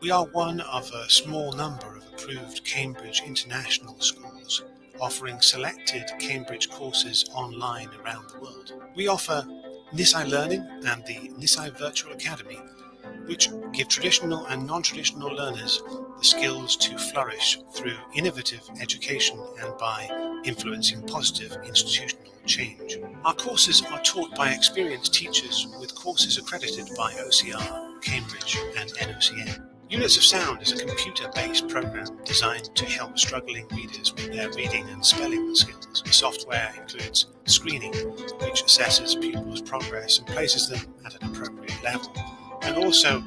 We are one of a small number of approved Cambridge International schools, offering selected Cambridge courses online around the world. We offer Nissai Learning and the Nissai Virtual Academy, which give traditional and non-traditional learners the skills to flourish through innovative education and by influencing positive institutional change. Our courses are taught by experienced teachers with courses accredited by OCR, Cambridge and NOCN. Units of Sound is a computer-based program designed to help struggling readers with their reading and spelling skills. The software includes screening, which assesses pupils' progress and places them at an appropriate level, and also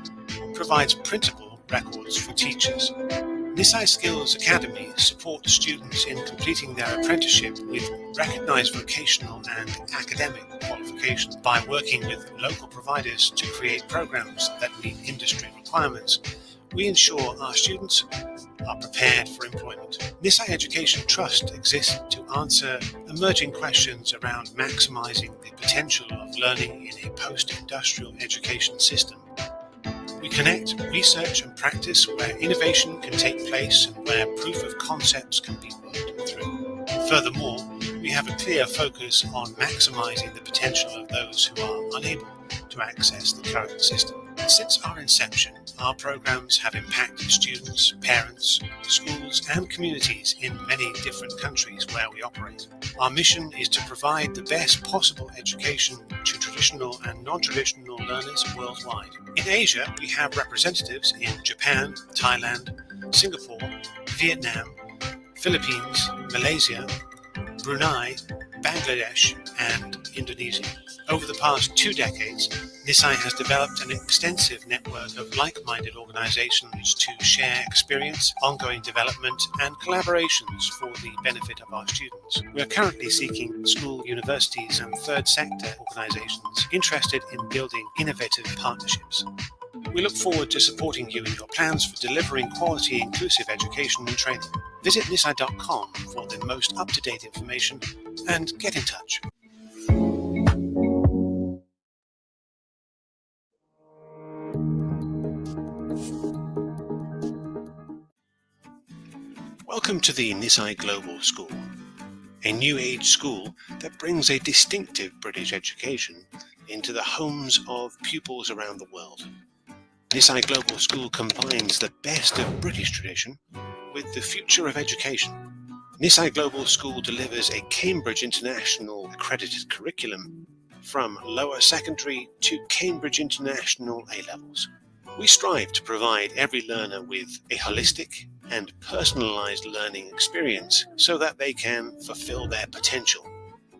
provides printable records for teachers. Nissai Skills Academy supports students in completing their apprenticeship with recognised vocational and academic qualifications by working with local providers to create programs that meet industry requirements. We ensure our students are prepared for employment. Nissai Education Trust exists to answer emerging questions around maximising the potential of learning in a post-industrial education system. We connect research and practice where innovation can take place and where proof of concepts can be worked through. Furthermore, we have a clear focus on maximising the potential of those who are unable to access the current system. Since our inception, our programs have impacted students, parents, schools and communities in many different countries where we operate. Our mission is to provide the best possible education to traditional and non-traditional learners worldwide. In Asia, we have representatives in Japan, Thailand, Singapore, Vietnam, Philippines, Malaysia, Brunei, Bangladesh and Indonesia. Over the past 2 decades, Nissai has developed an extensive network of like-minded organizations to share experience, ongoing development, and collaborations for the benefit of our students. We are currently seeking school, universities, and third sector organizations interested in building innovative partnerships. We look forward to supporting you in your plans for delivering quality, inclusive education and training. Visit nissai.com for the most up-to-date information and get in touch. Welcome to the Nissai Global School, a new age school that brings a distinctive British education into the homes of pupils around the world. Nissai Global School combines the best of British tradition with the future of education. Nissai Global School delivers a Cambridge International accredited curriculum from lower secondary to Cambridge International A-levels. We strive to provide every learner with a holistic and personalized learning experience so that they can fulfill their potential.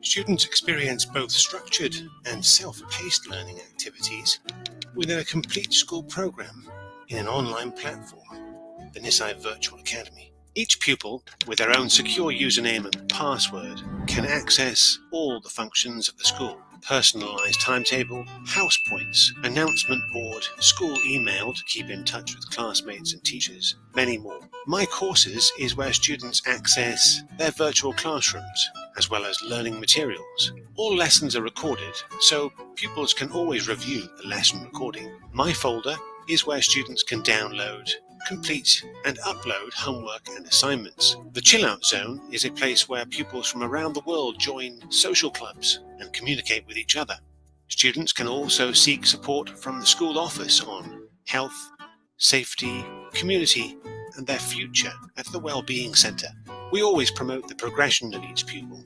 Students experience both structured and self-paced learning activities within a complete school program in an online platform, the Nissai Virtual Academy. Each pupil, with their own secure username and password, can access all the functions of the school: personalized timetable, house points, announcement board, school email to keep in touch with classmates and teachers, many more. My Courses is where students access their virtual classrooms, as well as learning materials. All lessons are recorded, so pupils can always review the lesson recording. My Folder is where students can download, complete and upload homework and assignments. The Chill Out Zone is a place where pupils from around the world join social clubs and communicate with each other. Students can also seek support from the school office on health, safety, community and their future at the Wellbeing Centre. We always promote the progression of each pupil.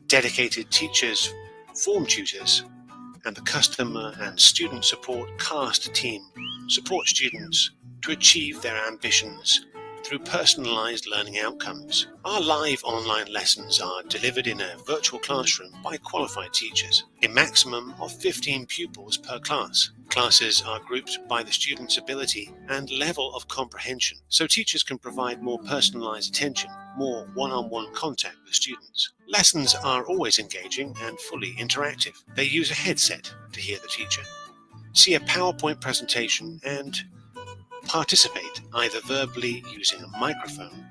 Dedicated teachers, form tutors and the customer and student support CAST team support students to achieve their ambitions through personalized learning outcomes. Our live online lessons are delivered in a virtual classroom by qualified teachers, a maximum of 15 pupils per class. Classes are grouped by the student's ability and level of comprehension, so teachers can provide more personalized attention, more one-on-one contact with students. Lessons are always engaging and fully interactive. They use a headset to hear the teacher, see a PowerPoint presentation, and participate either verbally using a microphone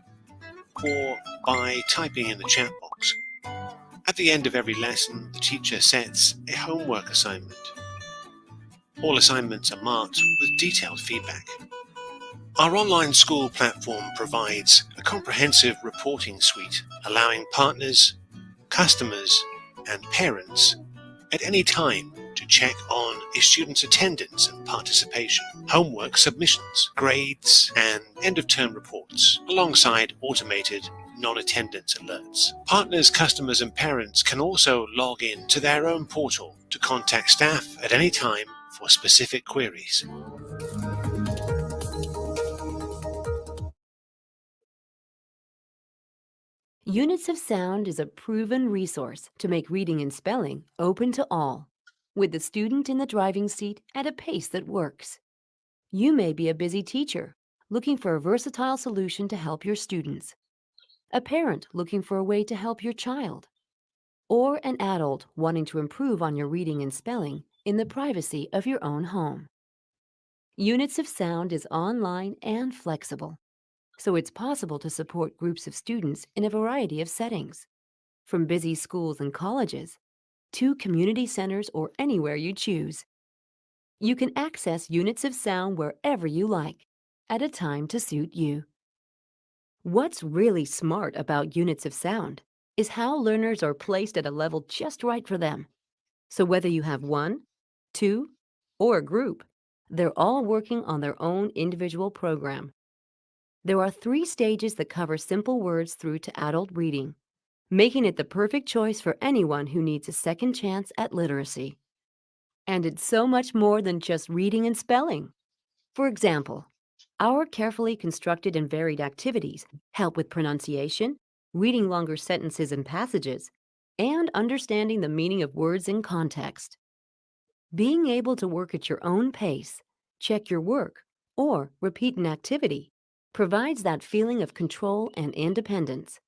or by typing in the chat box. At the end of every lesson, the teacher sets a homework assignment. All assignments are marked with detailed feedback. Our online school platform provides a comprehensive reporting suite, allowing partners, customers, and parents at any time to check on a student's attendance and participation, homework submissions, grades, and end-of-term reports, alongside automated non-attendance alerts. Partners, customers, and parents can also log in to their own portal to contact staff at any time for specific queries. Units of Sound is a proven resource to make reading and spelling open to all, with the student in the driving seat at a pace that works. You may be a busy teacher looking for a versatile solution to help your students, a parent looking for a way to help your child, or an adult wanting to improve on your reading and spelling in the privacy of your own home. Units of Sound is online and flexible, so it's possible to support groups of students in a variety of settings, from busy schools and colleges to community centers or anywhere you choose. You can access Units of Sound wherever you like, at a time to suit you. What's really smart about Units of Sound is how learners are placed at a level just right for them. So whether you have one, two, or a group, they're all working on their own individual program. There are 3 stages that cover simple words through to adult reading, making it the perfect choice for anyone who needs a second chance at literacy. And it's so much more than just reading and spelling. For example, our carefully constructed and varied activities help with pronunciation, reading longer sentences and passages, and understanding the meaning of words in context. Being able to work at your own pace, check your work, or repeat an activity provides that feeling of control and independence.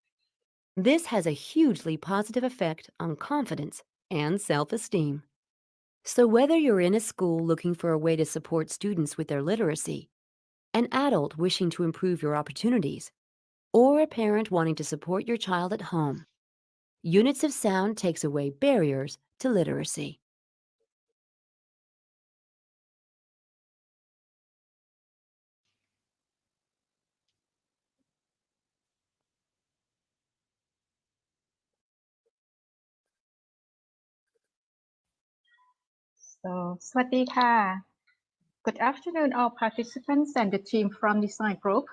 This has a hugely positive effect on confidence and self-esteem. So whether you're in a school looking for a way to support students with their literacy, an adult wishing to improve your opportunities, or a parent wanting to support your child at home, Units of Sound takes away barriers to literacy. So, สวัสดีค่ะ Good afternoon, all participants and the team from Nissan Group.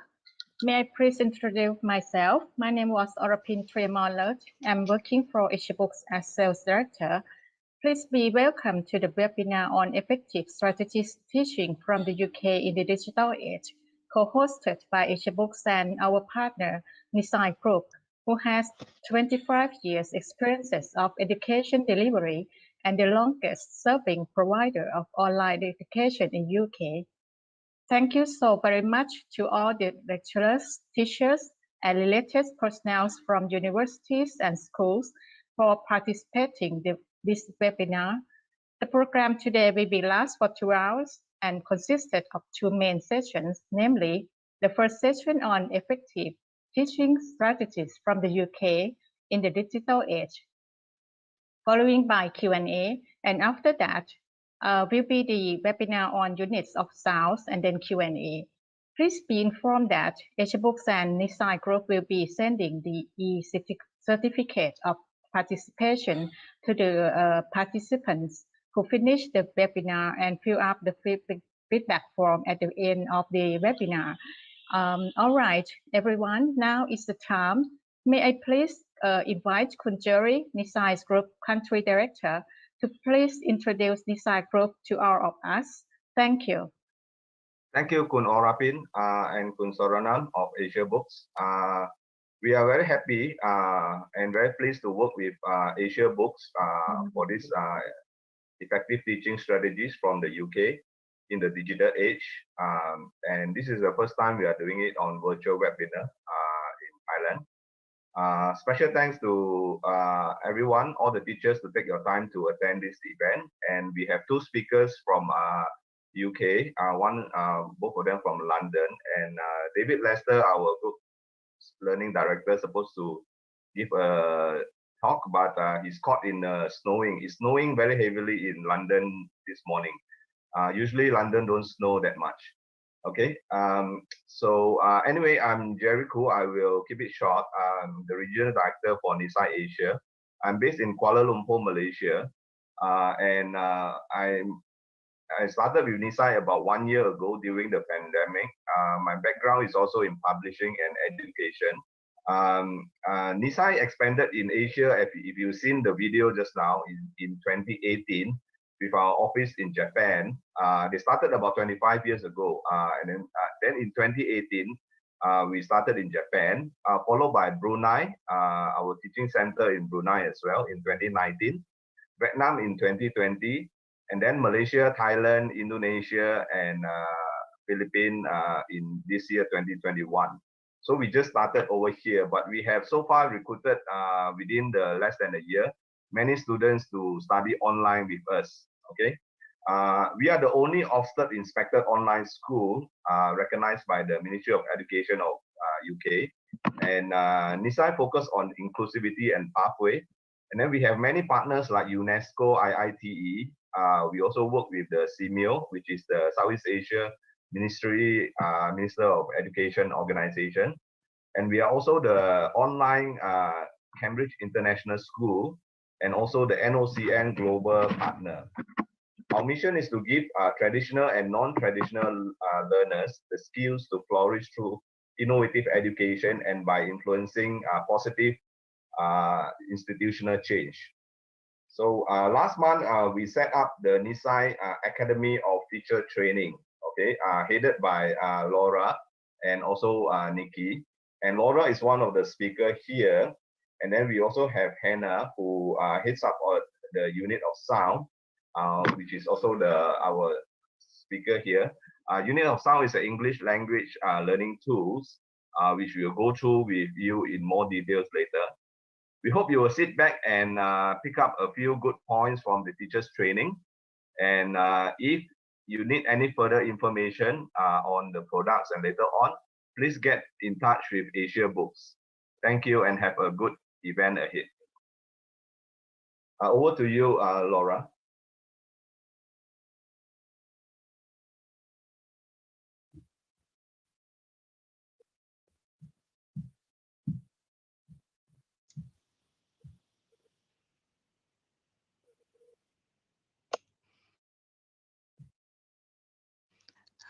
May I please introduce myself? My name was Orapin Tremolet. I'm working for Asia Books as Sales Director. Please be welcome to the webinar on effective strategies teaching from the UK in the digital age, co-hosted by Asia Books and our partner, Nissai Group, who has 25 years experiences of education delivery and the longest serving provider of online education in UK. Thank you so very much to all the lecturers, teachers, and related personnel from universities and schools for participating in this webinar. The program today will be last for 2 hours and consisted of 2 main sessions, namely the first session on effective teaching strategies from the UK in the digital age, following by Q&A, and after that will be the webinar on units of sounds and then Q&A. Please be informed that Asia Books and Nissai Group will be sending the e-certificate of participation to the participants who finish the webinar and fill up the feedback form at the end of the webinar. All right, everyone, now is the time. May I please invite Kun Jerry, Nissai's Group Country Director, to please introduce Nissai Group to all of us. Thank you. Thank you, Kun Orapin and Kun Soronan of Asia Books. We are very happy and very pleased to work with Asia Books for this effective teaching strategies from the UK in the digital age. And this is the first time we are doing it on virtual webinar in Thailand. Special thanks to everyone, all the teachers, to take your time to attend this event. And we have 2 speakers from UK, both of them from London, and David Lester, our group learning director, supposed to give a talk, but he's caught in snowing. It's snowing very heavily in London this morning. Usually London don't snow that much. Okay. Anyway, I'm Jerry Koo. I will keep it short. I'm the regional director for Nissai Asia. I'm based in Kuala Lumpur, Malaysia, and I started with Nissai about 1 year ago during the pandemic. My background is also in publishing and education. Nissai expanded in Asia. If you've seen the video just now in 2018 with our office in Japan. They started about 25 years ago. And then in 2018, we started in Japan, followed by Brunei, our teaching center in Brunei as well in 2019, Vietnam in 2020, and then Malaysia, Thailand, Indonesia, and Philippines in this year, 2021. So we just started over here, but we have so far recruited within the less than a year, many students to study online with us, okay? We are the only Ofsted inspected online school recognized by the Ministry of Education of UK. And Nissai focus on inclusivity and pathway. And then we have many partners like UNESCO, IITE. We also work with the CMIO, which is the Southeast Asia Minister of Education organization. And we are also the online Cambridge International School and also the NOCN Global Partner. Our mission is to give traditional and non-traditional learners the skills to flourish through innovative education and by influencing positive institutional change. So last month, we set up the Nissai Academy of Teacher Training, okay, headed by Laura and also Nikki. And Laura is one of the speakers here. And then we also have Hannah, who heads up the unit of sound, which is also our speaker here. Unit of sound is an English language learning tools, which we'll go through with you in more details later. We hope you will sit back and pick up a few good points from the teacher's training. And if you need any further information on the products and later on, please get in touch with Asia Books. Thank you and have a good event ahead. Over to you, Laura.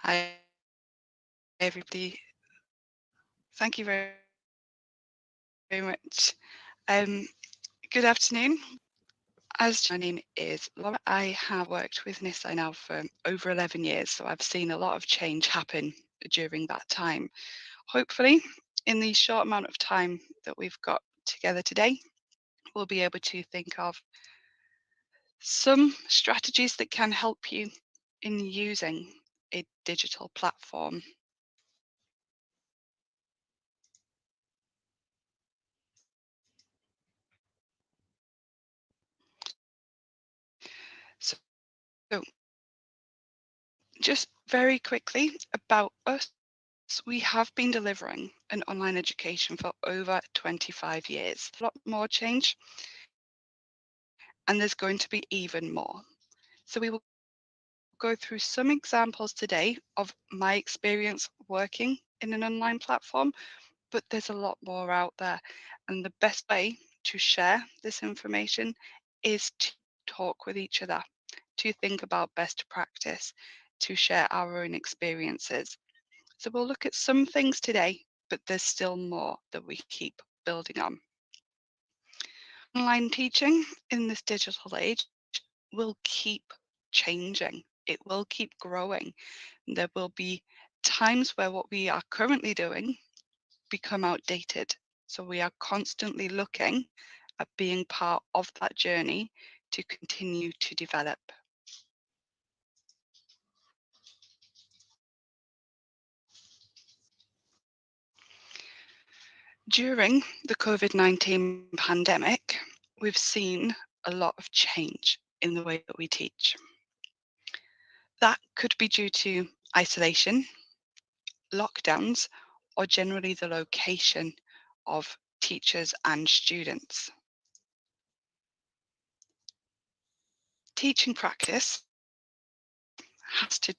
Hi, everybody. Thank you very much. Good afternoon. As my name is Laura, I have worked with Nissai now for over 11 years, so I've seen a lot of change happen during that time. Hopefully, in the short amount of time that we've got together today, we'll be able to think of some strategies that can help you in using a digital platform. So just very quickly about us, we have been delivering an online education for over 25 years. A lot more change, and there's going to be even more. So we will go through some examples today of my experience working in an online platform, but there's a lot more out there. And the best way to share this information is to talk with each other, to think about best practice, to share our own experiences. So we'll look at some things today, but there's still more that we keep building on. Online teaching in this digital age will keep changing. It will keep growing. There will be times where what we are currently doing become outdated. So we are constantly looking at being part of that journey to continue to develop. During the COVID-19 pandemic, we've seen a lot of change in the way that we teach. That could be due to isolation, lockdowns, or generally the location of teachers and students. Teaching practice has to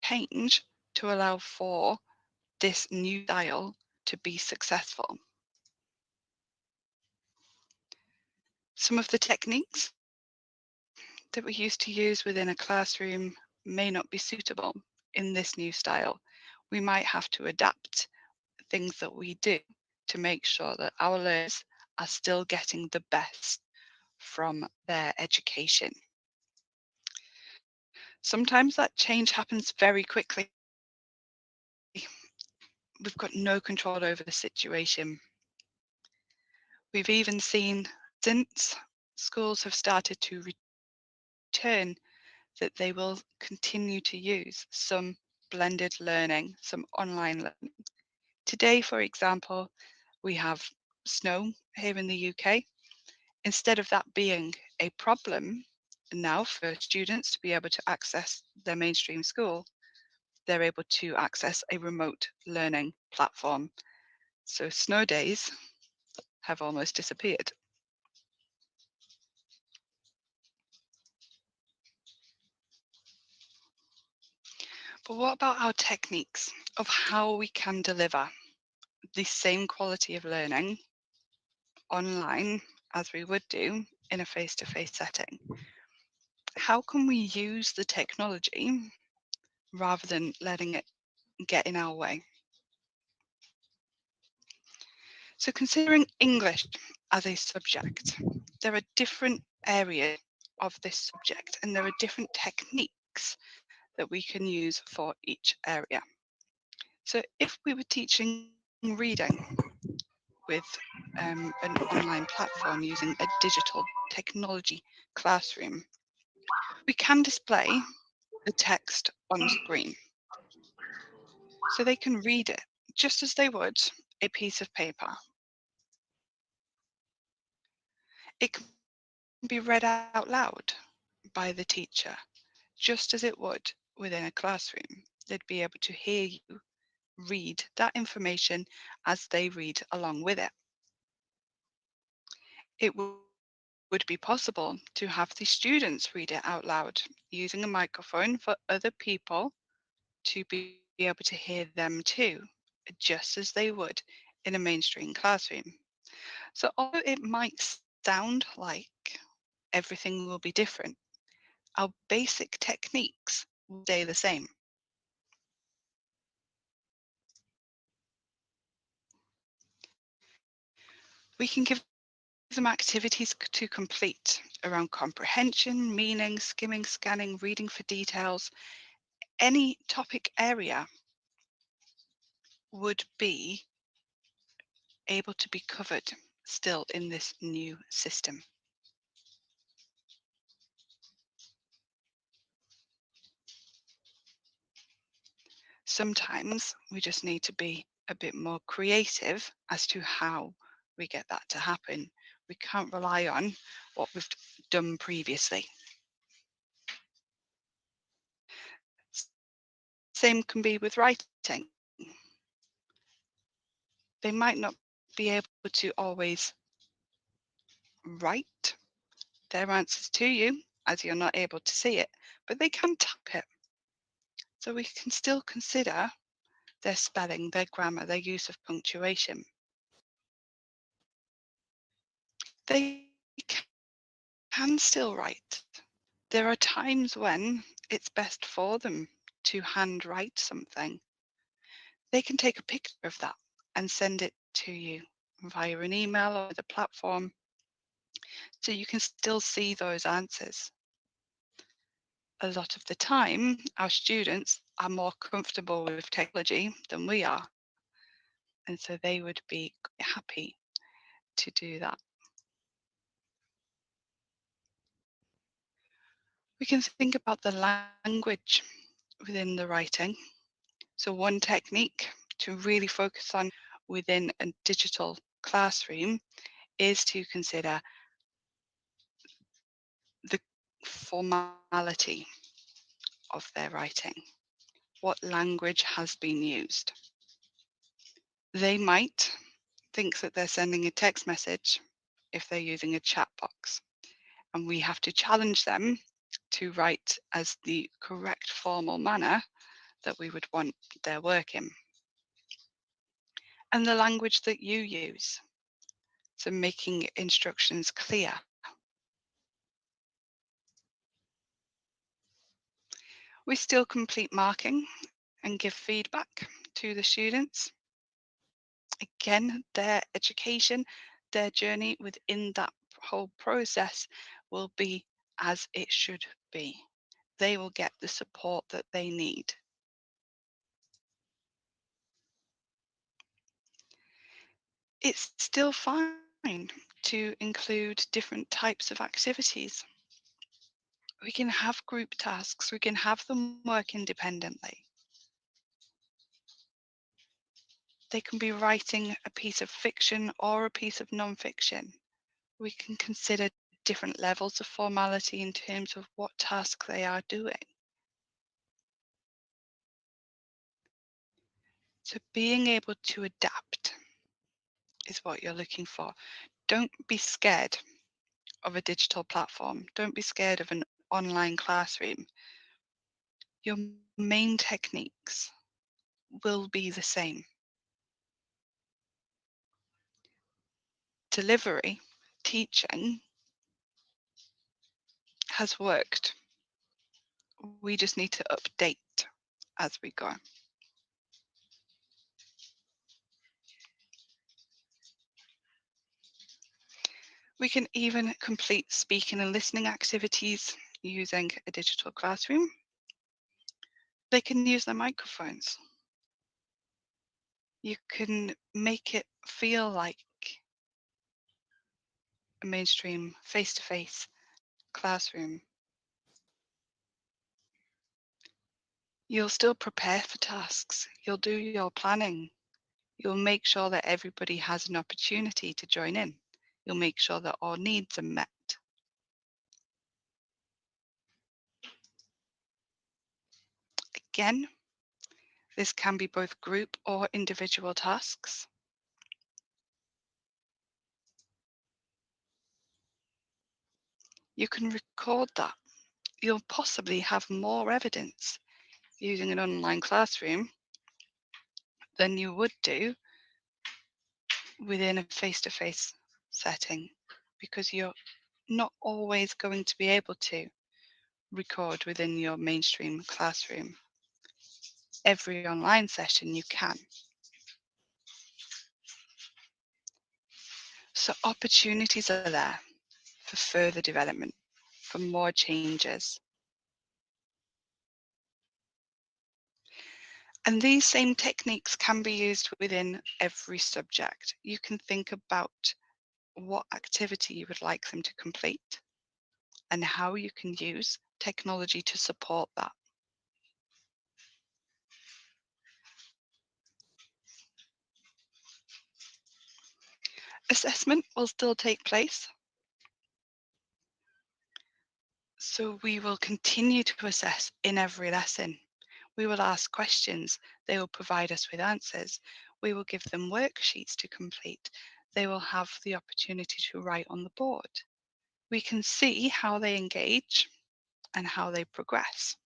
change to allow for this new style to be successful. Some of the techniques that we used to use within a classroom may not be suitable in this new style. We might have to adapt things that we do to make sure that our learners are still getting the best from their education. Sometimes that change happens very quickly. We've got no control over the situation. We've even seen since schools have started to return that they will continue to use some blended learning, some online learning. Today, for example, we have snow here in the UK. Instead of that being a problem now for students to be able to access their mainstream school, they're able to access a remote learning platform. So snow days have almost disappeared. But what about our techniques of how we can deliver the same quality of learning online as we would do in a face-to-face setting? How can we use the technology rather than letting it get in our way? So considering English as a subject, there are different areas of this subject and there are different techniques that we can use for each area. So if we were teaching reading with an online platform using a digital technology classroom, we can display the text on screen. So they can read it just as they would a piece of paper. It can be read out loud by the teacher, just as it would within a classroom. They'd be able to hear you read that information as they read along with it. It would be possible to have the students read it out loud using a microphone for other people to be able to hear them too, just as they would in a mainstream classroom. So although it might sound like everything will be different, our basic techniques will stay the same. We can give them activities to complete around comprehension, meaning, skimming, scanning, reading for details. Any topic area would be able to be covered still in this new system. Sometimes we just need to be a bit more creative as to how we get that to happen. We can't rely on what we've done previously. Same can be with writing. They might not be able to always write their answers to you as you're not able to see it, but they can type it. So we can still consider their spelling, their grammar, their use of punctuation. They can still write. There are times when it's best for them to handwrite something. They can take a picture of that and send it to you via an email or the platform so you can still see those answers. A lot of the time, our students are more comfortable with technology than we are. And so they would be happy to do that. We can think about the language within the writing. So one technique to really focus on within a digital classroom is to consider the formality of their writing. What language has been used? They might think that they're sending a text message if they're using a chat box, and we have to challenge them to write as the correct formal manner that we would want their work in, and the language that you use, so making instructions clear. We still complete marking and give feedback to the students. Again, their education, their journey within that whole process will be as it should be. They will get the support that they need. It's still fine to include different types of activities. We can have group tasks, we can have them work independently. They can be writing a piece of fiction or a piece of non-fiction. We can consider different levels of formality in terms of what task they are doing. So being able to adapt is what you're looking for. Don't be scared of a digital platform. Don't be scared of an online classroom. Your main techniques will be the same. Delivery, teaching has worked. We just need to update as we go. We can even complete speaking and listening activities using a digital classroom. They can use their microphones. You can make it feel like a mainstream face-to-face classroom. You'll still prepare for tasks. You'll do your planning. You'll make sure that everybody has an opportunity to join in. You'll make sure that all needs are met. Again, this can be both group or individual tasks. You can record that. You'll possibly have more evidence using an online classroom than you would do within a face-to-face setting, because you're not always going to be able to record within your mainstream classroom. Every online session you can. So opportunities are there for further development, for more changes. And these same techniques can be used within every subject. You can think about what activity you would like them to complete and how you can use technology to support that. Assessment will still take place. So we will continue to assess in every lesson. We will ask questions. They will provide us with answers. We will give them worksheets to complete. They will have the opportunity to write on the board. We can see how they engage and how they progress.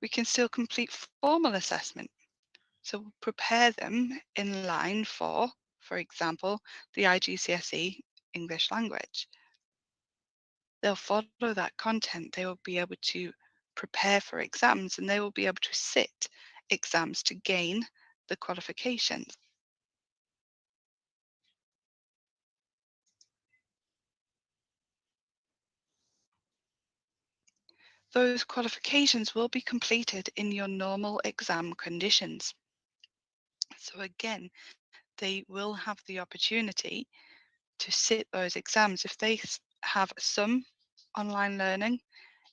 We can still complete formal assessment. So prepare them in line for example, the IGCSE English language. They'll follow that content. They will be able to prepare for exams, and they will be able to sit exams to gain the qualifications. Those qualifications will be completed in your normal exam conditions. So again, they will have the opportunity to sit those exams. If they have some online learning,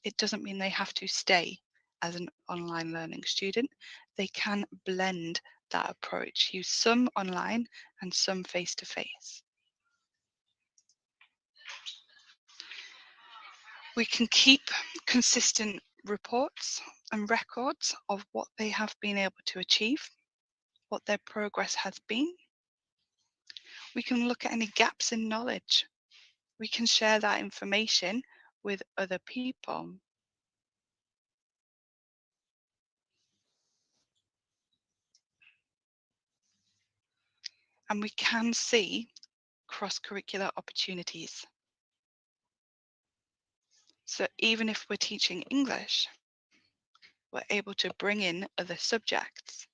it doesn't mean they have to stay as an online learning student. They can blend that approach, use some online and some face-to-face. We can keep consistent reports and records of what they have been able to achieve, what their progress has been. We can look at any gaps in knowledge. We can share that information with other people. and we can see cross-curricular opportunities. So even if we're teaching English, we're able to bring in other subjects.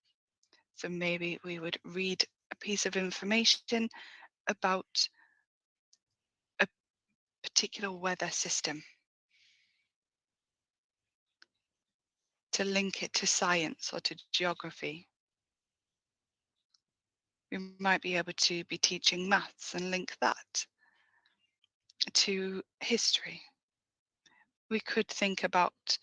So maybe we would read a piece of information about a particular weather system to link it to science or to geography. We might be able to be teaching maths and link that to history. We could think about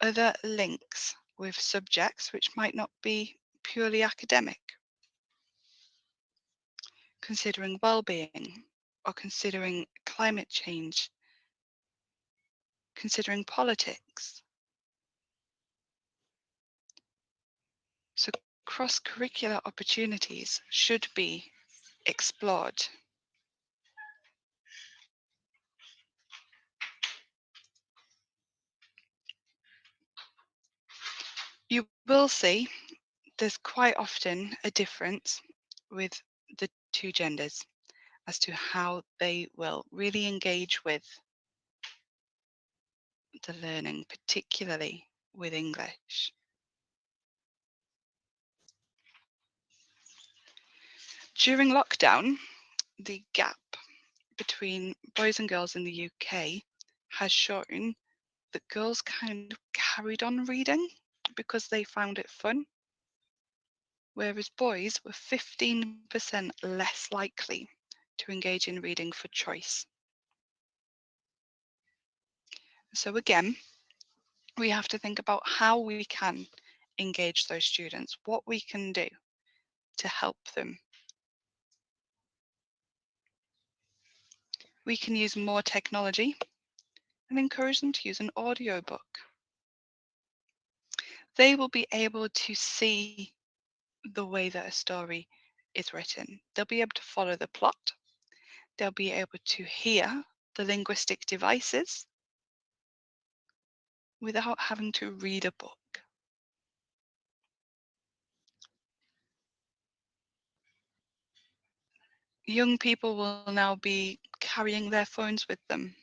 other links with subjects which might not be purely academic, considering well-being or considering climate change, considering politics. So cross-curricular opportunities should be explored. You will see there's quite often a difference with the two genders as to how they will really engage with the learning, particularly with English. During lockdown, the gap between boys and girls in the UK has shown that girls kind of carried on reading because they found it fun, whereas boys were 15% less likely to engage in reading for choice. So again, we have to think about how we can engage those students, what we can do to help them. We can use more technology and encourage them to use an audiobook. They will be able to see the way that a story is written. They'll be able to follow the plot. They'll be able to hear the linguistic devices without having to read a book. Young people will now be carrying their phones with them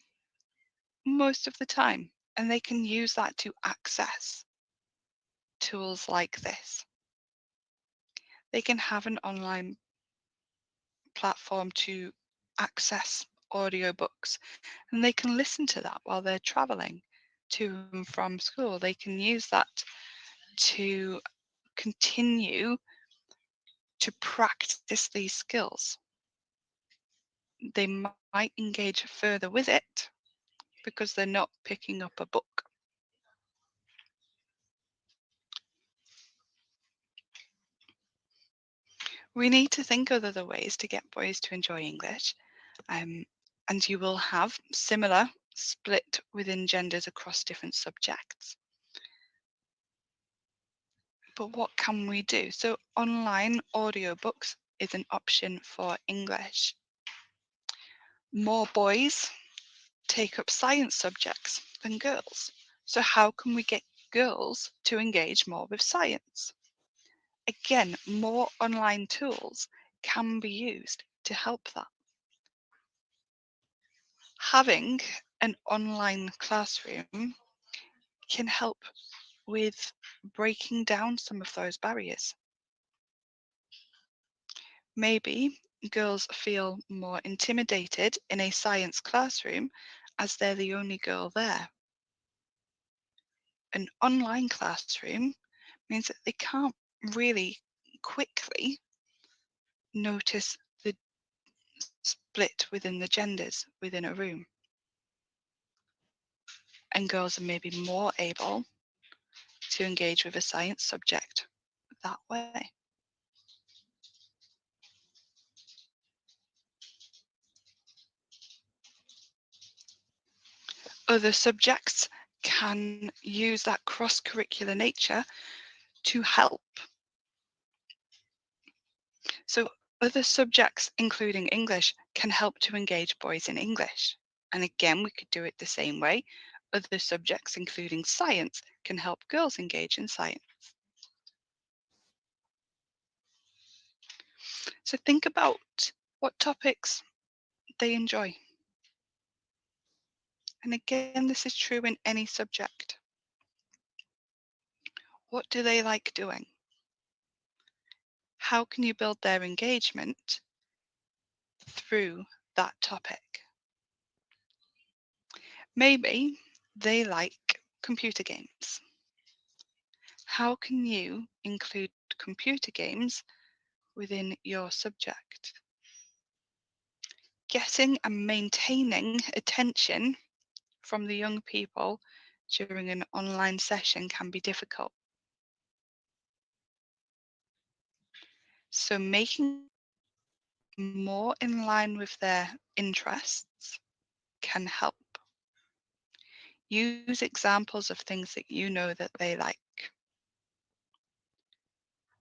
most of the time, and they can use that to access tools like this. They can have an online platform to access audiobooks, and they can listen to that while they're traveling to and from school. They can use that to continue to practice these skills. They might engage further with it because they're not picking up a book. We need to think of other ways to get boys to enjoy English, and you will have similar split within genders across different subjects. But what can we do? So online audiobooks is an option for English. More boys take up science subjects than girls. So how can we get girls to engage more with science? Again, more online tools can be used to help that. Having an online classroom can help with breaking down some of those barriers. Maybe girls feel more intimidated in a science classroom as they're the only girl there. An online classroom means that they can't really quickly notice the split within the genders within a room. And girls are maybe more able to engage with a science subject that way. Other subjects can use that cross-curricular nature to help. So other subjects, including English, can help to engage boys in English. And again, we could do it the same way. Other subjects, including science, can help girls engage in science. So think about what topics they enjoy. And again, this is true in any subject. What do they like doing? How can you build their engagement through that topic? Maybe they like computer games. How can you include computer games within your subject? Getting and maintaining attention from the young people during an online session can be difficult. So making more in line with their interests can help. Use examples of things that you know that they like.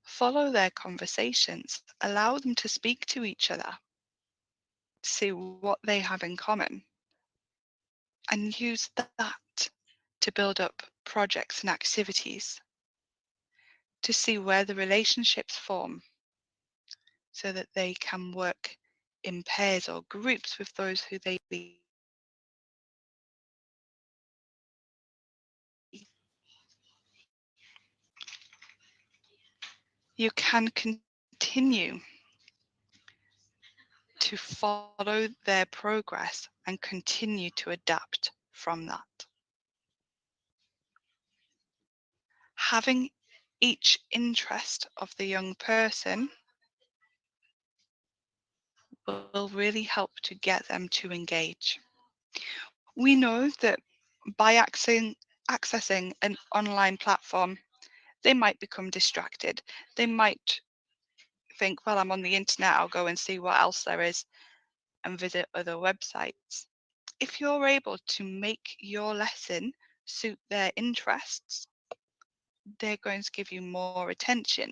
Follow their conversations. Allow them to speak to each other. See what they have in common. And use that to build up projects and activities to see where the relationships form so that they can work in pairs or groups with those who they lead. You can continue to follow their progress and continue to adapt from that. Having each interest of the young person will really help to get them to engage. We know that by accessing an online platform, they might become distracted. They might think, well, I'm on the internet, I'll go and see what else there is and visit other websites. If you're able to make your lesson suit their interests, they're going to give you more attention.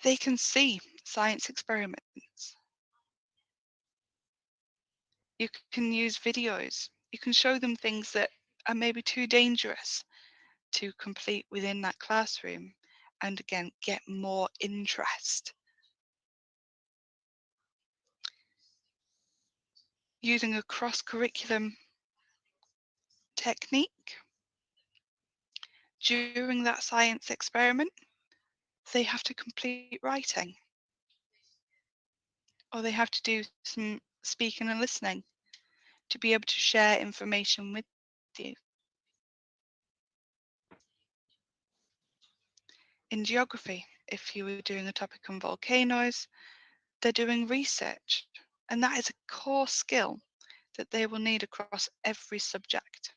They can see science experiments. You can use videos. You can show them things that are maybe too dangerous to complete within that classroom and again get more interest. Using a cross-curriculum technique during that science experiment, they have to complete writing or they have to do some speaking and listening to be able to share information with you. In geography, if you were doing a topic on volcanoes, they're doing research, and that is a core skill that they will need across every subject.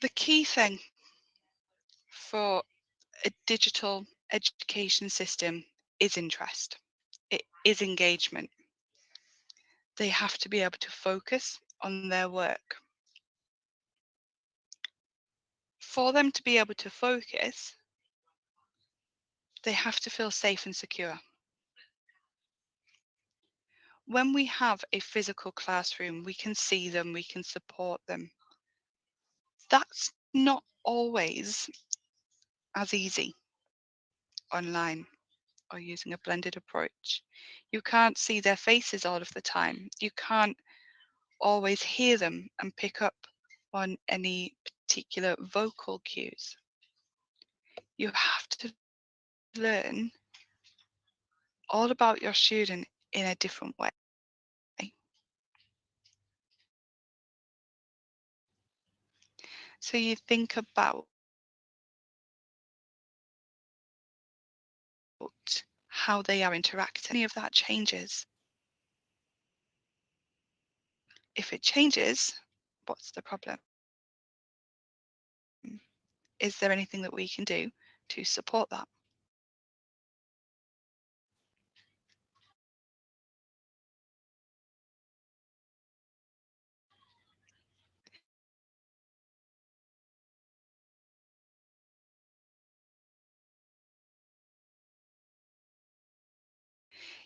The key thing for a digital education system is interest. It is engagement. They have to be able to focus on their work. For them to be able to focus, they have to feel safe and secure. When we have a physical classroom, we can see them, we can support them. That's not always as easy online or using a blended approach. You can't see their faces all of the time. You can't always hear them and pick up on any particular vocal cues. You have to learn all about your student in a different way. So you think about how they are interacting. Any of that changes. If it changes, what's the problem? Is there anything that we can do to support that?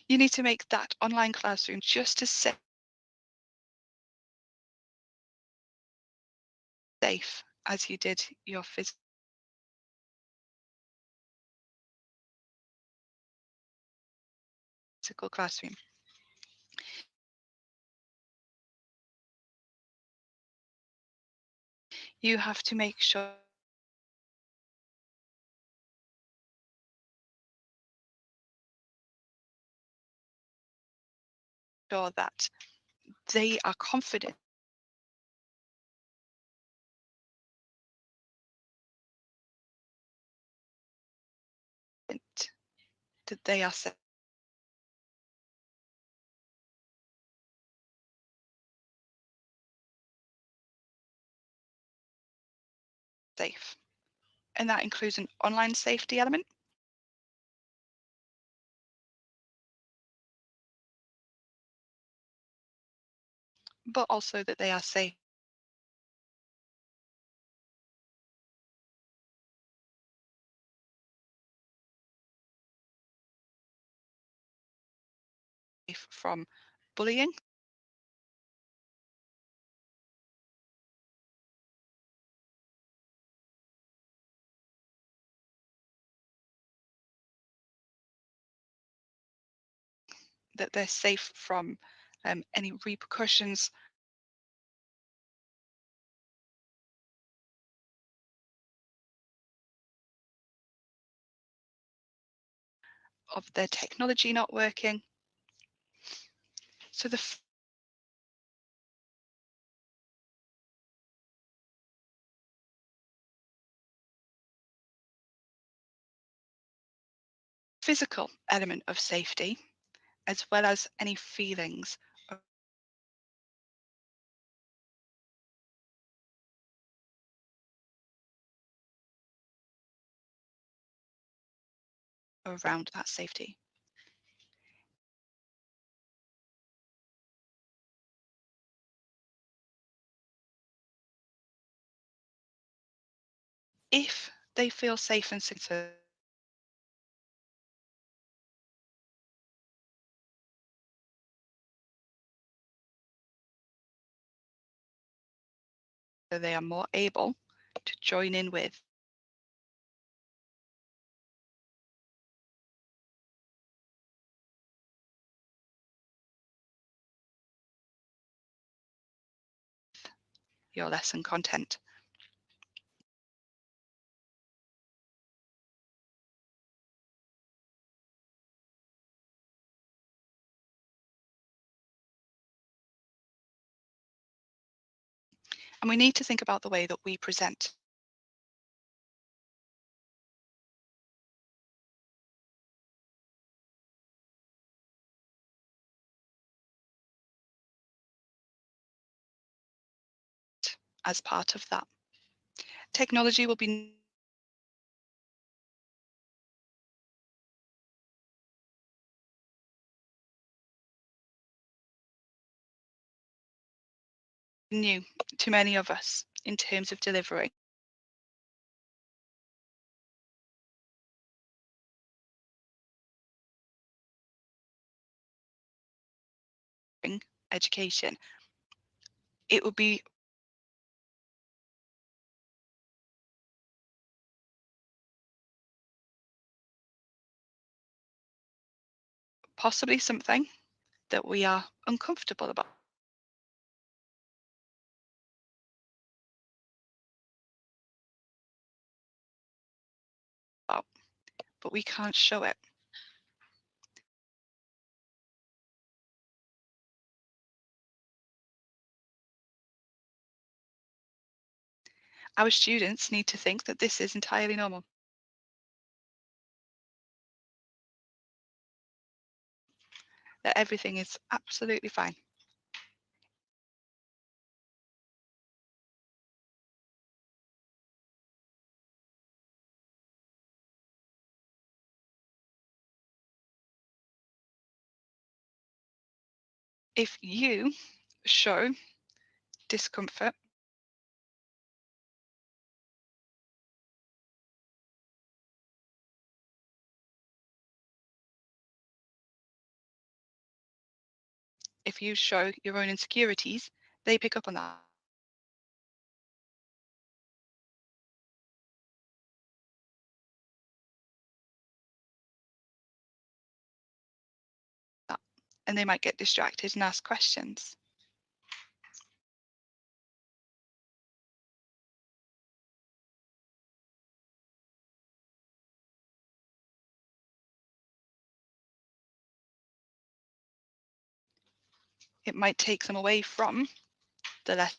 You need to make that online classroom just as safe as you did your physical classroom. You have to make sure that they are confident that they are safe. And that includes an online safety element, but also that they are safe from bullying, that they're safe from any repercussions of their technology not working. So the physical element of safety, as well as any feelings around that safety. If they feel safe and secure, they are more able to join in with your lesson content. And we need to think about the way that we present. As part of that, technology will be new to many of us in terms of delivering education. It would be possibly something that we are uncomfortable about. But we can't show it. Our students need to think that this is entirely normal, that everything is absolutely fine. If you show discomfort, if you show your own insecurities, they pick up on that. And they might get distracted and ask questions. It might take them away from the lesson.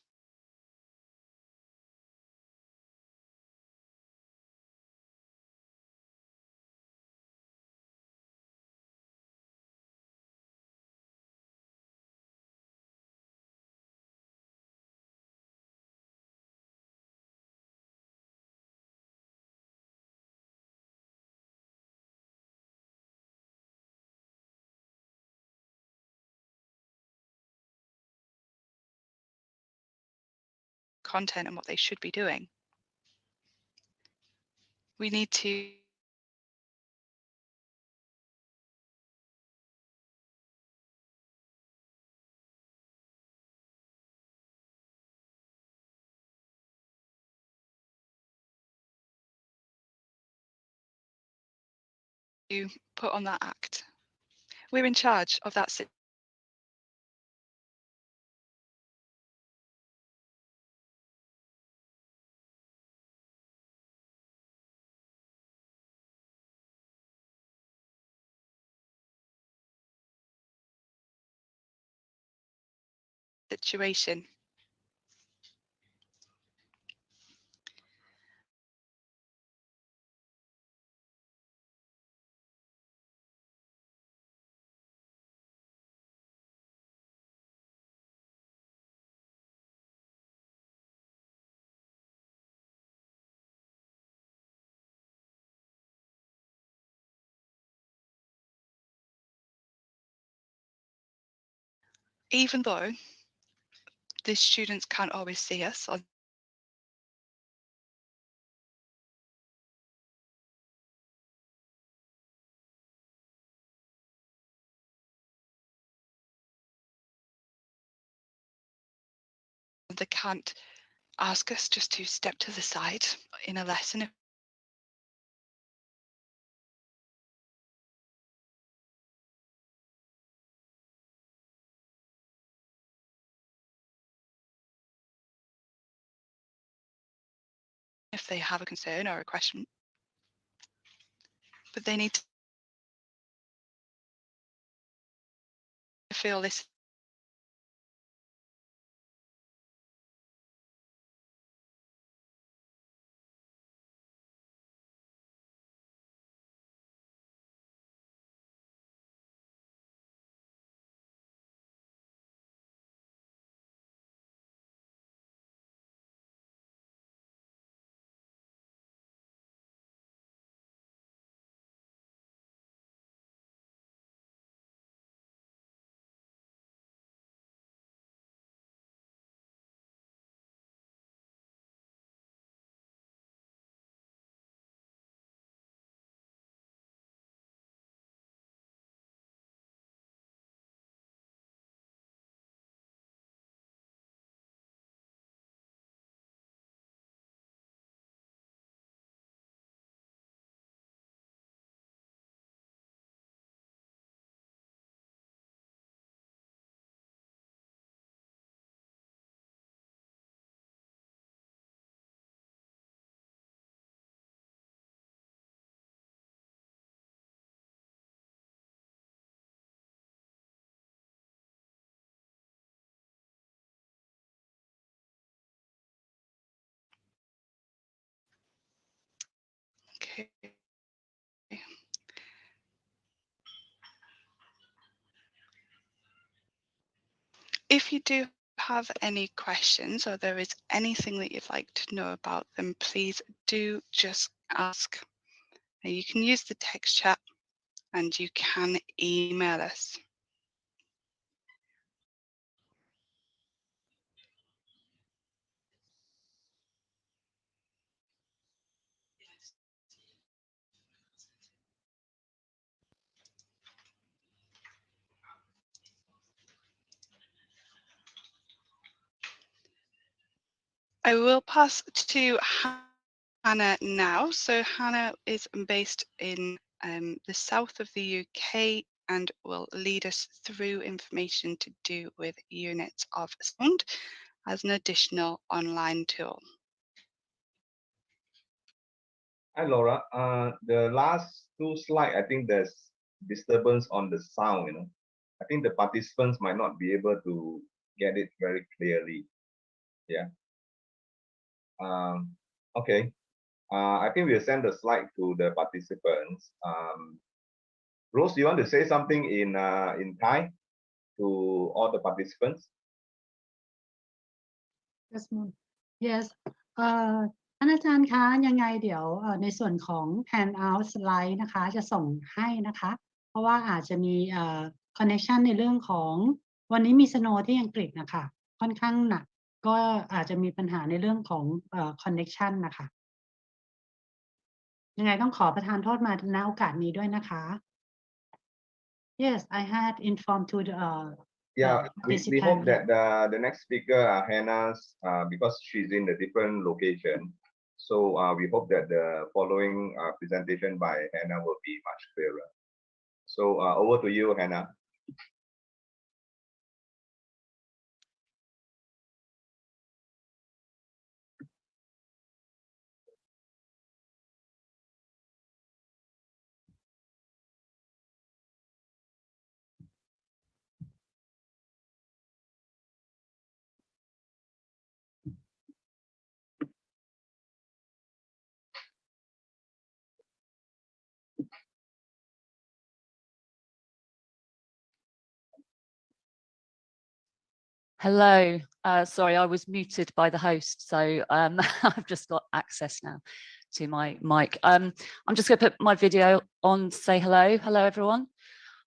Content and what they should be doing. We need to put on that act. We're in charge of that situation. Even though the students can't always see us, or they can't ask us just to step to the side in a lesson. If they have a concern or a question, but they need to feel this. Okay. If you do have any questions or there is anything that you'd like to know about them, please do just ask. Now, you can use the text chat and you can email us. I will pass to Hannah now. So Hannah is based in the south of the UK and will lead us through information to do with units of sound as an additional online tool. Hi, Laura. The last two slides, I think there's disturbance on the sound, I think the participants might not be able to get it very clearly. Yeah. Okay. I think we'll send the slide to the participants. Rose, you want to say something in Thai to all the participants? Yes ท่านอาจารย์คะยังไงเดี๋ยวในส่วนของ handout slide นะคะจะส่งให้นะคะเพราะว่าอาจจะมีconnection ในเรื่องของวันนี้มี snow ที่อังกฤษนะคะค่อนข้างหนักก็อาจจะมีปัญหาในเรื่องของconnection นะคะยังไงต้องขอประทานโทษมาณโอกาสนี้ด้วยนะคะ Yes I had informed to the Yeah, we hope that the next speaker, Hannah's, because she's in a different location, so we hope that the following presentation by Hannah will be much clearer. So over to you, Hannah. Hello, sorry, I was muted by the host, so I've just got access now to my mic. I'm just going to put my video on to say hello everyone,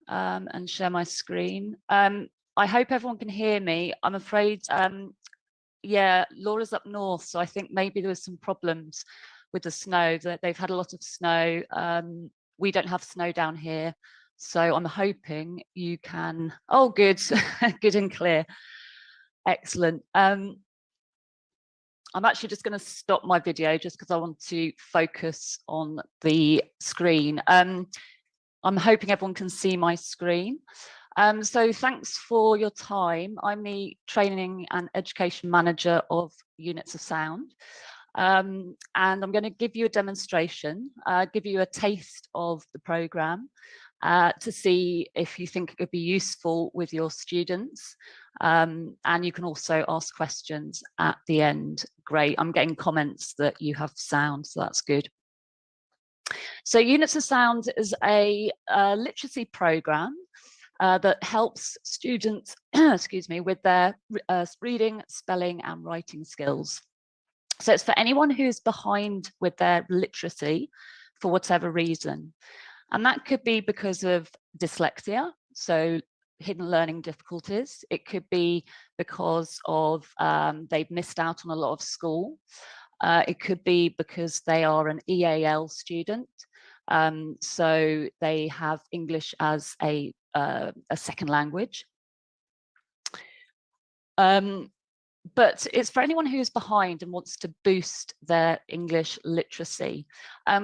and share my screen. I hope everyone can hear me. I'm afraid, yeah, Laura's up north, so I think maybe there was some problems with the snow, that they've had a lot of snow. We don't have snow down here, so I'm hoping you can, oh good, good and clear. Excellent. I'm actually just going to stop my video just because I want to focus on the screen. I'm hoping everyone can see my screen. So thanks for your time. I'm the Training and Education Manager of Units of Sound. And I'm going to give you a demonstration, give you a taste of the programme to see if you think it could be useful with your students. And you can also ask questions at the end. Great, I'm getting comments that you have sound, so that's good. So Units of Sound is a literacy programme that helps students, excuse me, with their reading, spelling and writing skills. So it's for anyone who's behind with their literacy for whatever reason. And that could be because of dyslexia, so hidden learning difficulties. It could be because of they've missed out on a lot of school. It could be because they are an EAL student, so they have English as a second language. But it's for anyone who's behind and wants to boost their English literacy.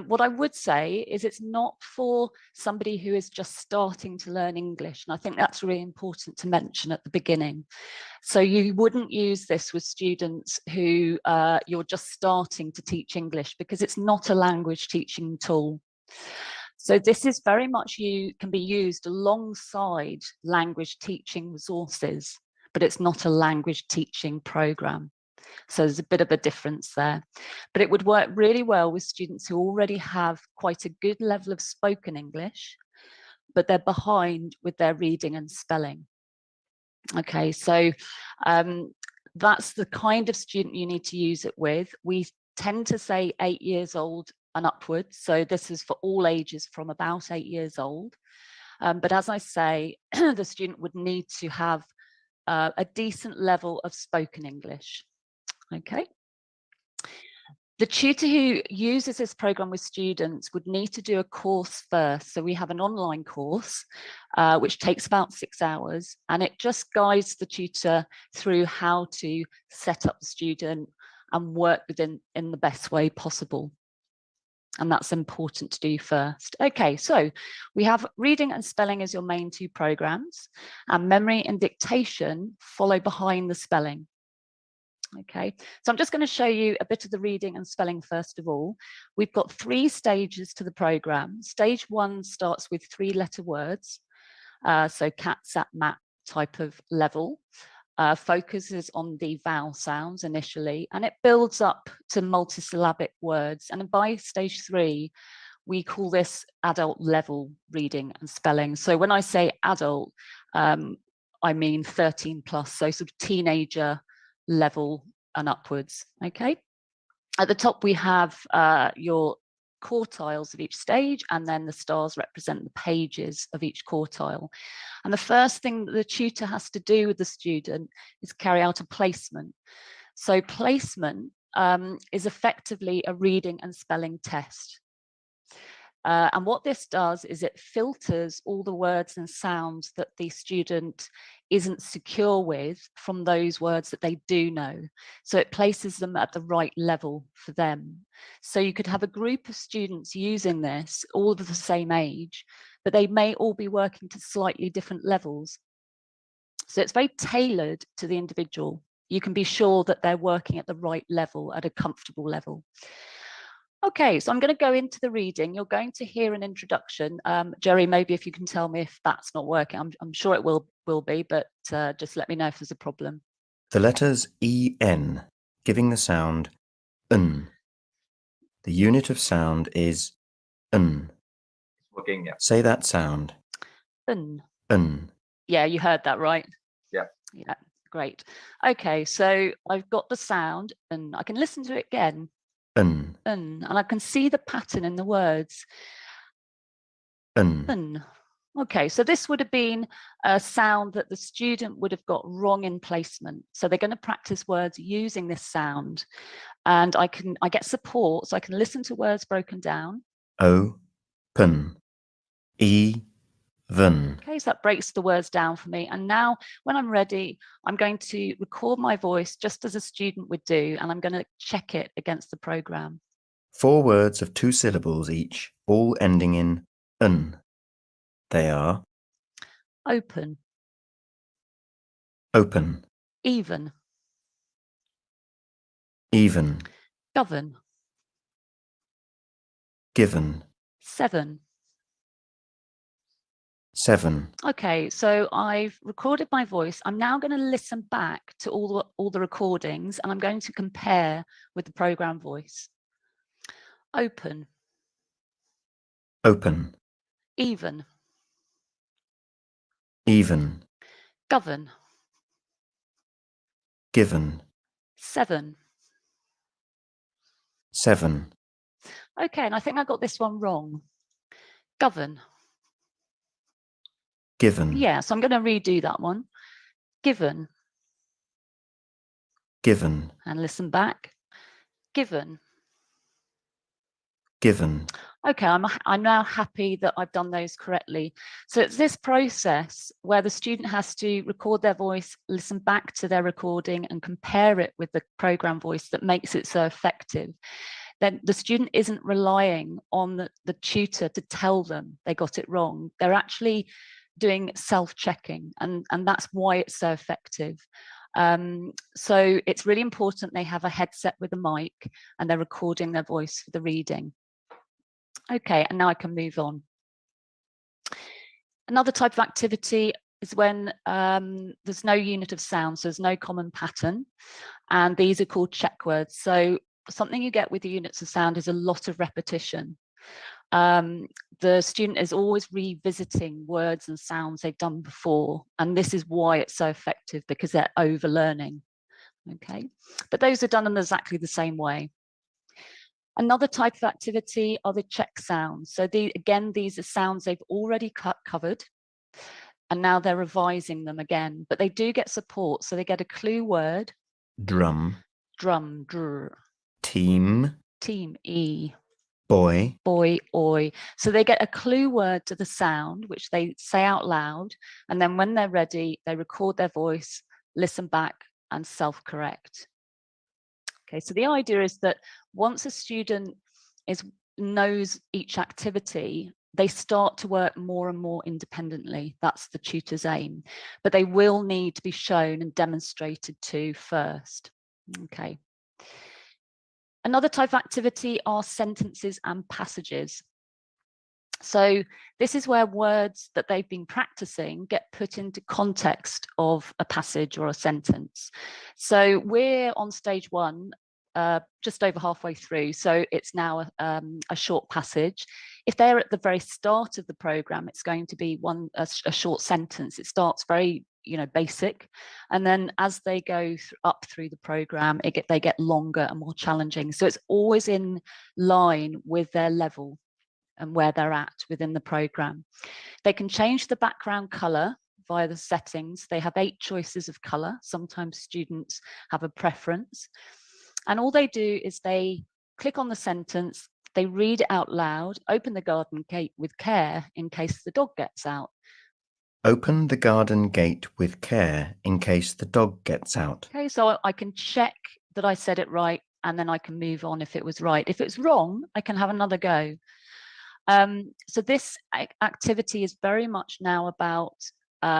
What I would say is it's not for somebody who is just starting to learn English. And I think that's really important to mention at the beginning. So you wouldn't use this with students who you're just starting to teach English, because it's not a language teaching tool. So this is very much can be used alongside language teaching resources, but it's not a language teaching program. So there's a bit of a difference there. But it would work really well with students who already have quite a good level of spoken English, but they're behind with their reading and spelling. Okay, so that's the kind of student you need to use it with. We tend to say 8 years old and upwards. So this is for all ages from about 8 years old. But as I say, the student would need to have a decent level of spoken English. Okay. The tutor who uses this program with students would need to do a course first. So we have an online course, which takes about 6 hours, and it just guides the tutor through how to set up the student, and work within in the best way possible. And that's important to do first. Okay, so we have reading and spelling as your main two programs, and memory and dictation follow behind the spelling. Okay, so I'm just going to show you a bit of the reading and spelling first of all. We've got 3 stages to the program. Stage 1 starts with 3-letter words, so cat, sat, mat type of level. Focuses on the vowel sounds initially, and it builds up to multisyllabic words. And by stage 3, we call this adult level reading and spelling. So when I say adult, I mean 13 plus, so sort of teenager level and upwards. Okay. At the top, we have your quartiles of each stage, and then the stars represent the pages of each quartile. And the first thing that the tutor has to do with the student is carry out a placement. So placement is effectively a reading and spelling test. And what this does is it filters all the words and sounds that the student isn't secure with from those words that they do know. So it places them at the right level for them. So you could have a group of students using this, all of the same age, but they may all be working to slightly different levels. So it's very tailored to the individual. You can be sure that they're working at the right level, at a comfortable level. Okay, so I'm going to go into the reading. You're going to hear an introduction. Jerry, maybe if you can tell me if that's not working. I'm sure it will be, but just let me know if there's a problem. The letters EN, giving the sound N. The unit of sound is N. Working, yeah. Say that sound. N. N. Yeah, you heard that, right? Yeah. Yeah, great. Okay, so I've got the sound, and I can listen to it again. N. And I can see the pattern in the words. N. Okay, so this would have been a sound that the student would have got wrong in placement. So they're going to practice words using this sound, and I get support, so I can listen to words broken down. Open. Even. Okay, so that breaks the words down for me. And now when I'm ready, I'm going to record my voice just as a student would do, and I'm going to check it against the program. 4 words of 2 syllables each, all ending in N. They are Open. open. Even. Even. Govern. Given. 7. 7. Okay, so I've recorded my voice. I'm now going to listen back to all the recordings, and I'm going to compare with the program voice. Open. Open. Even. Even. Govern. Given. 7. 7. Okay, and I think I got this one wrong. Govern. Given. Yeah, so I'm going to redo that one. Given. Given. And listen back. Given. Given. Okay, I'm now happy that I've done those correctly. So it's this process where the student has to record their voice, listen back to their recording, and compare it with the program voice that makes it so effective. Then the student isn't relying on the tutor to tell them they got it wrong. They're actually doing self-checking, and that's why it's so effective. So it's really important they have a headset with a mic and they're recording their voice for the reading. Okay, and now I can move on. Another type of activity is when there's no unit of sound, so there's no common pattern, and these are called check words. So something you get with the units of sound is a lot of repetition. The student is always revisiting words and sounds they've done before, and this is why it's so effective, because they're overlearning. Okay, but those are done in exactly the same way. Another type of activity are the check sounds. So again, these are sounds they've already covered, and now they're revising them again, but they do get support. So they get a clue word. Drum. Drum, dr. Team. Team, e. Boy. Boy, oi. So they get a clue word to the sound, which they say out loud. And then when they're ready, they record their voice, listen back, and self-correct. Okay, so the idea is that once a student knows each activity, they start to work more and more independently. That's the tutor's aim, but they will need to be shown and demonstrated to first. Okay. Another type of activity are sentences and passages. So this is where words that they've been practicing get put into context of a passage or a sentence. So we're on stage 1, just over halfway through. So it's now a short passage. If they're at the very start of the program, it's going to be a short sentence. It starts very basic, and then as they go up through the program, they get longer and more challenging. So it's always in line with their level and where they're at within the program. They can change the background color via the settings. They have 8 choices of color. Sometimes students have a preference. And all they do is they click on the sentence, they read it out loud, open the garden gate with care in case the dog gets out. Open the garden gate with care in case the dog gets out. Okay, so I can check that I said it right, and then I can move on if it was right. If it's wrong, I can have another go. So this activity is very much now about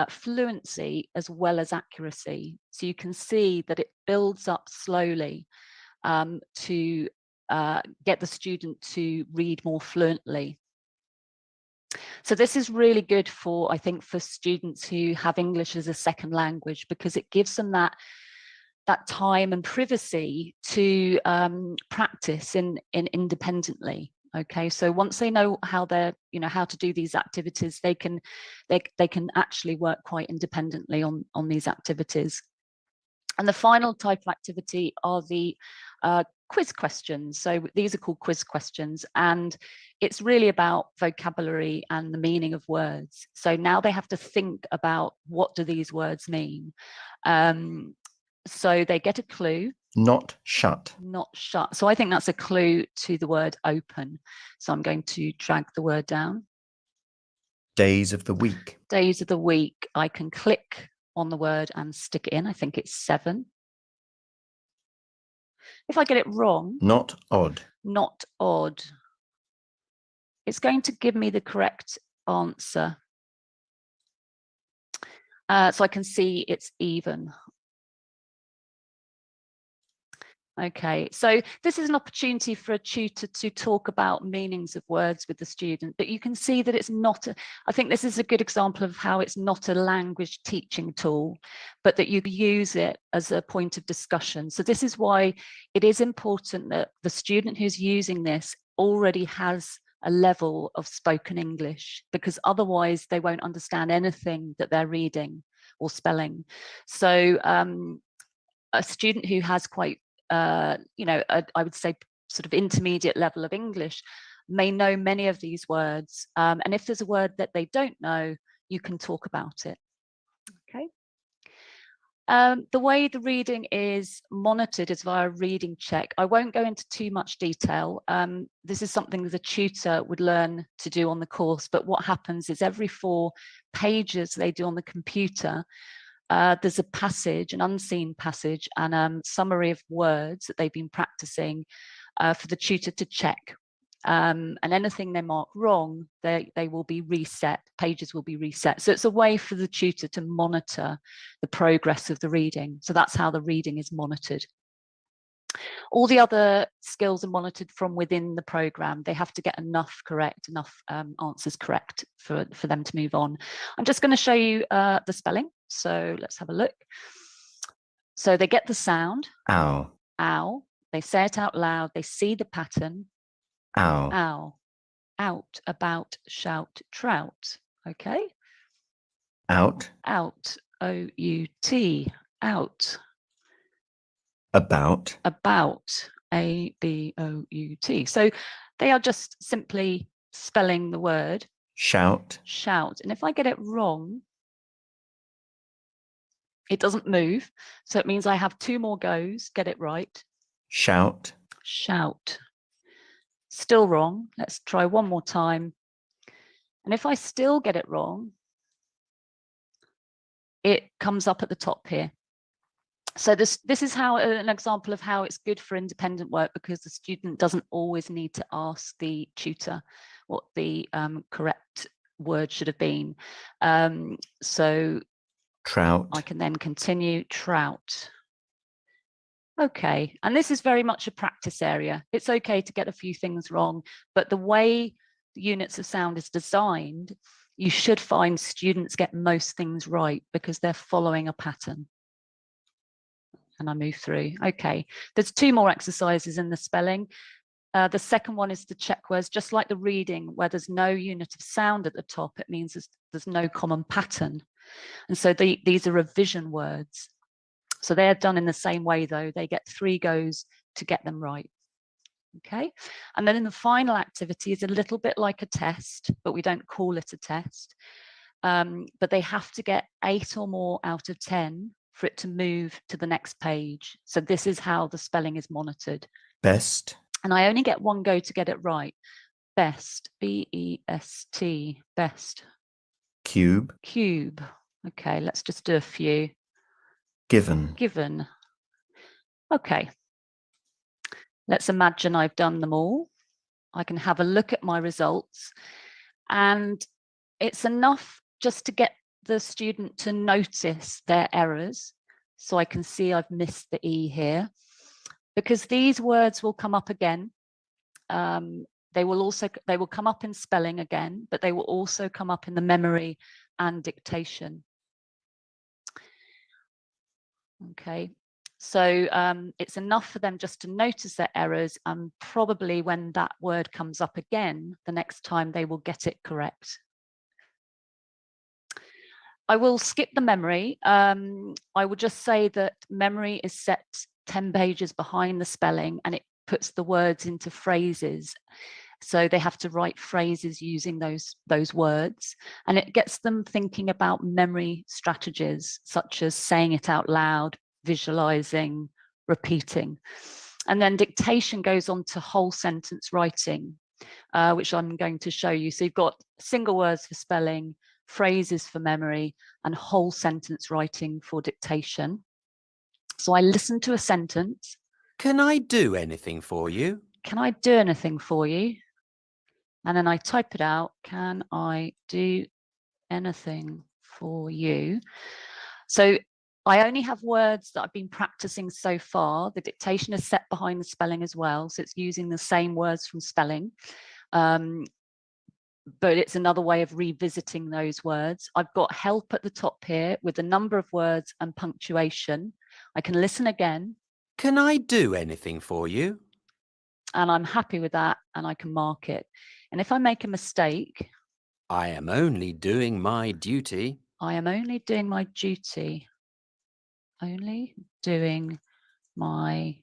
fluency as well as accuracy. So you can see that it builds up slowly to get the student to read more fluently. So this is really good for, I think, for students who have English as a second language, because it gives them that time and privacy to practice independently. Okay, so once they know how how to do these activities, they can actually work quite independently on these activities. And the final type of activity are the quiz questions. So these are called quiz questions, and it's really about vocabulary and the meaning of words. So now they have to think about, what do these words mean? So they get a clue. Not shut. Not shut. So I think that's a clue to the word open. So I'm going to drag the word down. Days of the week. Days of the week. I can click on the word and stick it in. I think it's 7. If I get it wrong. Not odd. Not odd. It's going to give me the correct answer. So I can see it's even. Okay, so this is an opportunity for a tutor to talk about meanings of words with the student, but you can see that it's not, I think this is a good example of how it's not a language teaching tool, but that you use it as a point of discussion. So this is why it is important that the student who's using this already has a level of spoken English, because otherwise they won't understand anything that they're reading or spelling. So a student who has quite I would say sort of intermediate level of English may know many of these words, and if there's a word that they don't know, you can talk about it. Okay. The way the reading is monitored is via a reading check. I won't go into too much detail. This is something that a tutor would learn to do on the course, but what happens is every 4 pages they do on the computer, there's a passage, an unseen passage, and a summary of words that they've been practicing for the tutor to check. And anything they mark wrong, they will be reset, pages will be reset. So it's a way for the tutor to monitor the progress of the reading. So that's how the reading is monitored. All the other skills are monitored from within the program. They have to get enough answers correct for them to move on. I'm just going to show you the spelling. So let's have a look. So they get the sound. Ow. Ow. They say it out loud. They see the pattern. Ow. Ow. Out, about, shout, trout. Okay. Out. Out. O-U-T. Out. About. About. A-B-O-U-T. So they are just simply spelling the word. Shout. Shout. And if I get it wrong, it doesn't move. So it means I have 2 more goes, get it right. Shout. Shout. Still wrong. Let's try one more time. And if I still get it wrong, it comes up at the top here. So this is how an example of how it's good for independent work, because the student doesn't always need to ask the tutor what the correct word should have been. So trout, I can then continue trout. Okay, and this is very much a practice area. It's okay to get a few things wrong, but the way the units of sound is designed, you should find students get most things right because they're following a pattern. And I move through. Okay, there's 2 more exercises in the spelling. The second one is to check words, just like the reading, where there's no unit of sound at the top, it means there's no common pattern. And so these are revision words. So they're done in the same way, though. They get 3 goes to get them right. Okay, and then in the final activity is a little bit like a test, but we don't call it a test. But they have to get 8 or more out of 10 for it to move to the next page. So this is how the spelling is monitored. best, And I only get 1 go to get it right. Best, B-E-S-T, best. cube, Cube. Okay, let's just do a few. given, Given. Okay. Let's imagine I've done them all. I can have a look at my results, and it's enough just to get the student to notice their errors. So I can see I've missed the E here, because these words will come up again. They will come up in spelling again, but they will also come up in the memory and dictation. Okay, so it's enough for them just to notice their errors, and probably when that word comes up again, the next time they will get it correct. I will skip the memory. I will just say that memory is set 10 pages behind the spelling, and it puts the words into phrases. So they have to write phrases using those words, and it gets them thinking about memory strategies, such as saying it out loud, visualizing, repeating. And then dictation goes on to whole sentence writing, which I'm going to show you. So you've got single words for spelling, phrases for memory, and whole sentence writing for dictation. So I listen to a sentence. Can I do anything for you? Can I do anything for you? And then I type it out. Can I do anything for you? So I only have words that I've been practicing so far. The dictation is set behind the spelling as well. So it's using the same words from spelling. But it's another way of revisiting those words. I've got help at the top here with the number of words and punctuation. I can listen again. Can I do anything for you? And I'm happy with that, and I can mark it. And if I make a mistake, I am only doing my duty. I am only doing my duty. Only doing my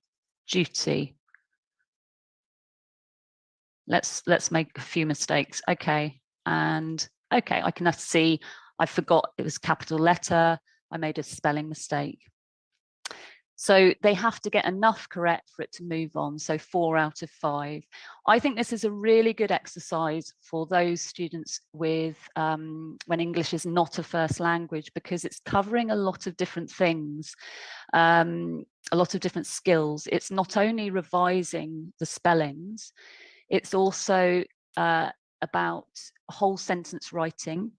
duty. Let's make a few mistakes. Okay, and okay, I can see I forgot it was capital letter. I made a spelling mistake. So they have to get enough correct for it to move on. So 4 out of 5. I think this is a really good exercise for those students with when English is not a first language, because it's covering a lot of different things, a lot of different skills. It's not only revising the spellings, it's also about whole sentence writing,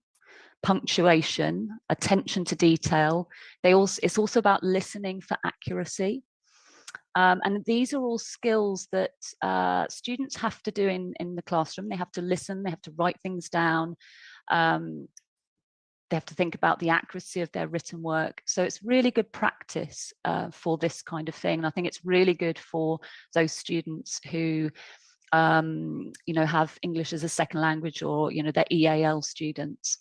punctuation, attention to detail. It's also about listening for accuracy. And these are all skills that students have to do in the classroom. They have to listen, they have to write things down. They have to think about the accuracy of their written work. So it's really good practice for this kind of thing. And I think it's really good for those students who have English as a second language, or they're EAL students.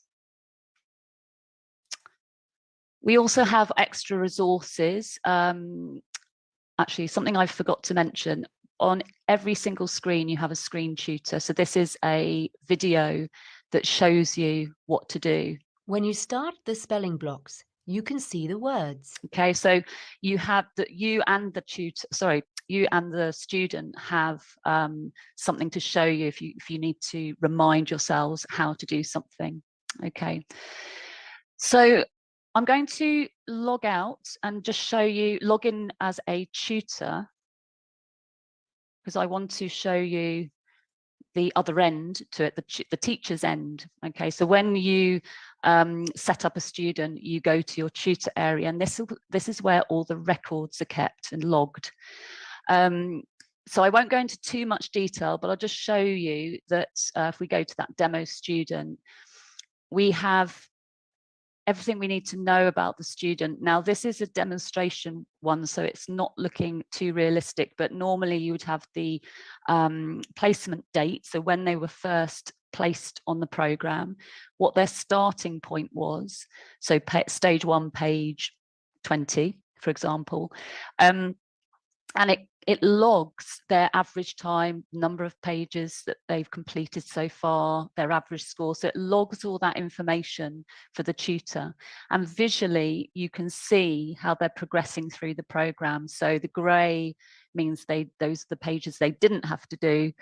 We also have extra resources. Actually, something I forgot to mention, on every single screen you have a screen tutor. So this is a video that shows you what to do. When you start the spelling blocks, you can see the words. Okay, so you have you and the student have something to show you if you need to remind yourselves how to do something. Okay, so I'm going to log out and just show you, log in as a tutor, because I want to show you the other end to it, the teacher's end. Okay, so when you set up a student, you go to your tutor area, and this is where all the records are kept and logged. So I won't go into too much detail, but I'll just show you that if we go to that demo student, we have everything we need to know about the student. Now, this is a demonstration one, so it's not looking too realistic, but normally you would have the placement date, so when they were first placed on the program, what their starting point was, so stage 1, page 20, for example, and it logs their average time, number of pages that they've completed so far, their average score. So it logs all that information for the tutor. And visually, you can see how they're progressing through the program. So the grey means those are the pages they didn't have to do.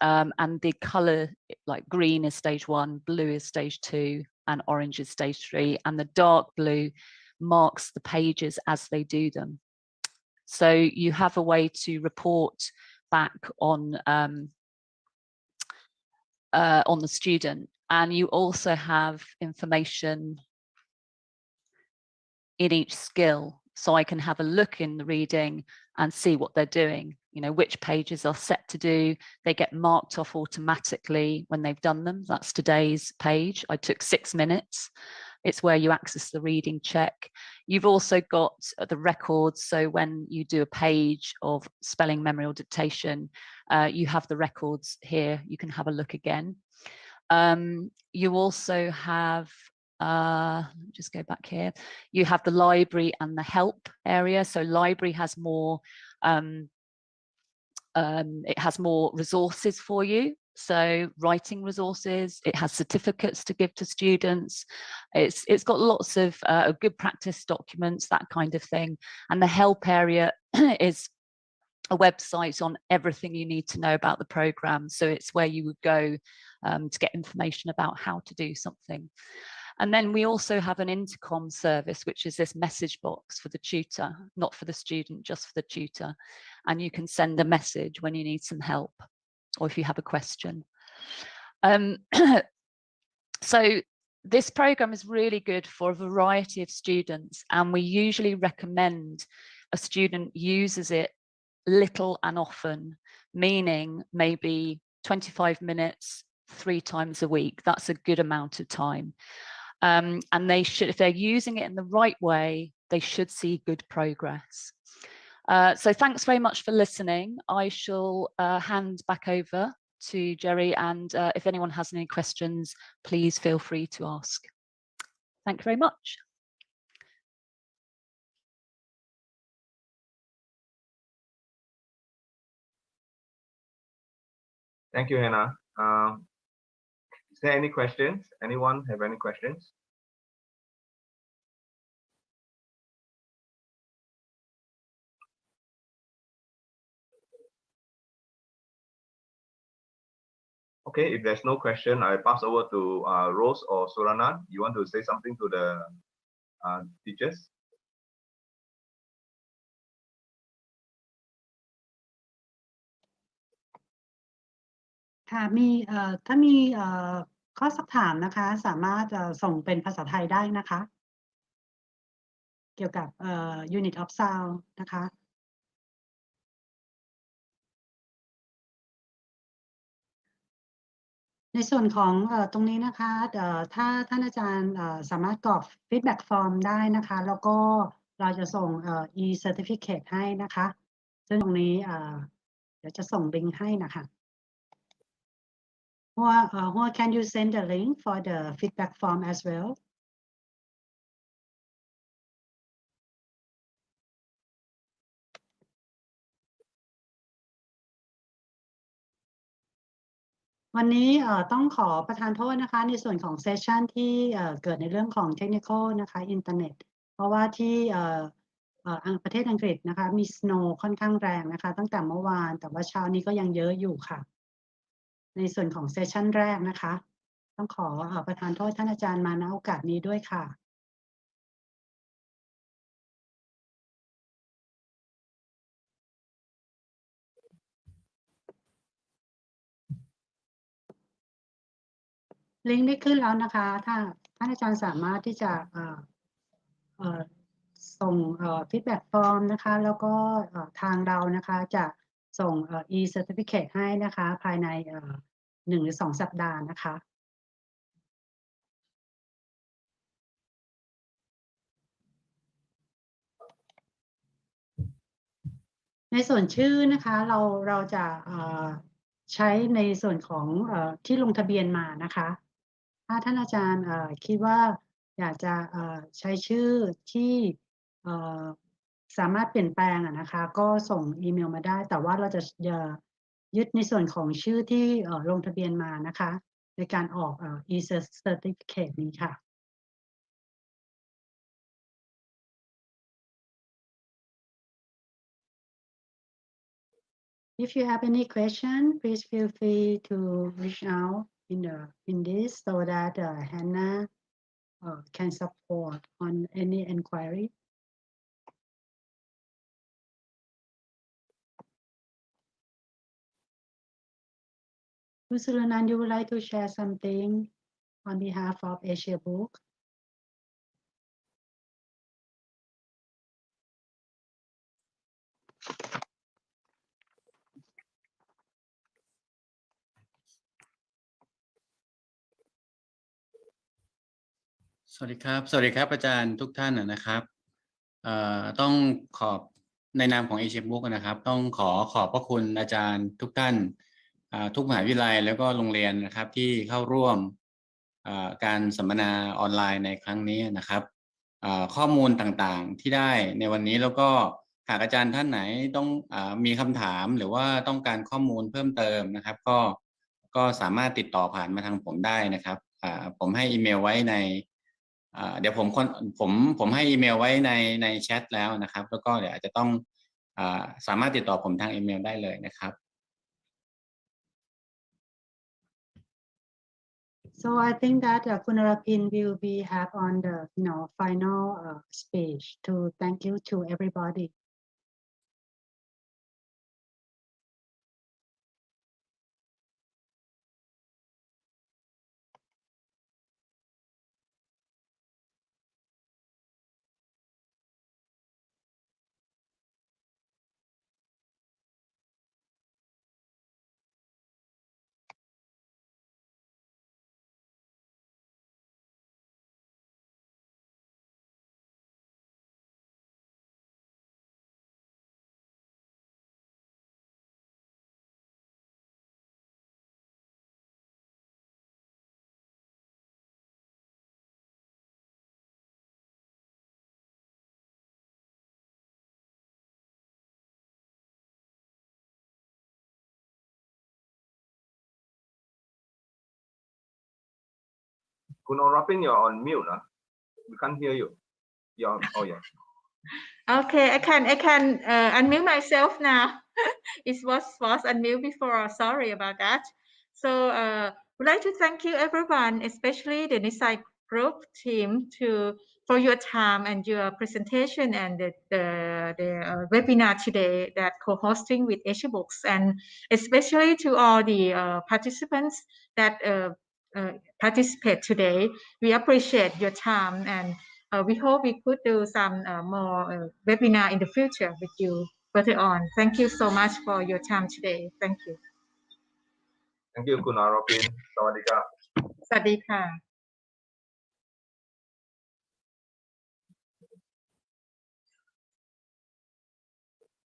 And the colour, like green is stage 1, blue is stage 2, and orange is stage 3. And the dark blue marks the pages as they do them. So you have a way to report back on the student, and you also have information in each skill. So I can have a look in the reading and see what they're doing, you know, which pages are set to do. They get marked off automatically when they've done them. That's today's page. I took 6 minutes. It's where you access the reading check. You've also got the records. So when you do a page of spelling, memory, or dictation, you have the records here. You can have a look again. You also have, just go back here. You have the library and the help area. So library has more, it has more resources for you. So writing resources, it has certificates to give to students. It's got lots of good practice documents, that kind of thing. And the help area is a website on everything you need to know about the program. So it's where you would go to get information about how to do something. And then we also have an intercom service, which is this message box for the tutor, not for the student, just for the tutor. And you can send a message when you need some help or if you have a question. So this program is really good for a variety of students, and we usually recommend a student uses it little and often, meaning maybe 25 minutes 3 times a week. That's a good amount of time. And they should, if they're using it in the right way, they should see good progress. So thanks very much for listening. I shall hand back over to Jerry, and if anyone has any questions, please feel free to ask. Thank you very much. Thank you, Hannah. Is there any questions? Anyone have any questions? Okay, if there's no question, I pass over to Rose or Suranan. You want to say something to the teachers?ค่ะมีถ้ามีข้อสักถามนะคะสามารถส่งเป็นภาษาไทยได้นะคะเกี่ยวกับunit of sound นะคะในส่วนของตรงนี้นะคะถ้าท่านอาจารย์สามารถกรอก feedback form ได้นะคะแล้วก็เราจะส่งe-certificate ให้นะคะซึ่งตรงนี้เดี๋ยวจะส่งลิงก์ให้นะคะor can you send a link for the feedback form as well? วันนี้ต้องขอประทานโทษนะคะในส่วนของเซสชันที่เกิดในเรื่องของเทคนิคอลนะคะอินเทอร์เน็ตเพราะว่าที่ประเทศอังกฤษนะคะมีสโนว์ค่อนข้างแรงนะคะตั้งแต่เมื่อวานแต่ว่าเช้านี้ก็ยังเยอะอยู่ค่ะในส่วนของเซสชันแรกนะคะต้องขอประทานโทษท่านอาจารย์มาณโอกาสนี้ด้วยค่ะ ลิงก์ได้ขึ้นแล้วนะคะถ้าท่านอาจารย์สามารถที่จะส่งfeedback form นะคะแล้วก็ทางเรานะคะจะส่งe-certificate ให้นะคะภายใน1 หรือ 2 สัปดาห์นะคะในส่วนชื่อนะคะเราจะใช้ในส่วนของที่ลงทะเบียนมานะคะถ้าท่านอาจารย์คิดว่าอยากจะใช้ชื่อที่สามารถเปลี่ยนแปลงนะคะก็ส่งอีเมลมาได้แต่ว่าเราจะยึดในส่วนของชื่อที่ลงทะเบียนมานะคะในการออก e-certificate นี้ค่ะIf you have any question, please feel free to reach out in this so that Hannah can support on any inquiry. Sulanan, you would like to share something on behalf of Asia Book? สวัสดีครับอาจารย์ทุกท่านนะครับต้องขอบในนามของ Asia Book นะครับต้องขอบพระคุณอาจารย์ทุกท่านทุกมหาวิทยาลัยแล้วก็โรงเรียนนะครับที่เข้าร่วมการสัมมนาออนไลน์ในครั้งนี้นะครับข้อมูลต่างๆที่ได้ในวันนี้แล้วก็หากอาจารย์ท่านไหนต้องมีคำถามหรือว่าต้องการข้อมูลเพิ่มเติมนะครับก็สามารถติดต่อผ่านมาทางผมได้นะครับผมให้อีเมลไว้ในเดี๋ยวผมให้อีเมลไว้ในแชทแล้วนะครับแล้วก็เดี๋ยวอาจจะต้องสามารถติดต่อผมทางอีเมลได้เลยนะครับ So I think that Kunarapin will be have on the final speech to thank you to everybody. Kun Orapin, you're on mute, huh? We can't hear you. Oh yeah. Okay, I can unmute myself now. It was unmute before. Sorry about that. So would like to thank you everyone, especially the Nissai group team for your time and your presentation and the webinar today that co-hosting with Asia Books, and especially to all the participants that participate today. We appreciate your time, and we hope we could do some more webinar in the future with you further on. Thank you so much for your time today. Thank you. Thank you, Kun Orapin. สวัสดีครับ สวัสดีค่ะ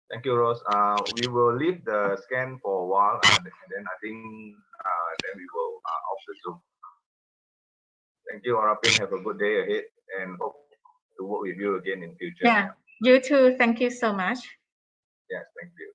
Thank you, Rose. We will leave the scan for a while, and then I think then we will off the Zoom. Thank you, Orapin. Have a good day ahead, and hope to work with you again in future. Yeah, you too. Thank you so much. Yes, thank you.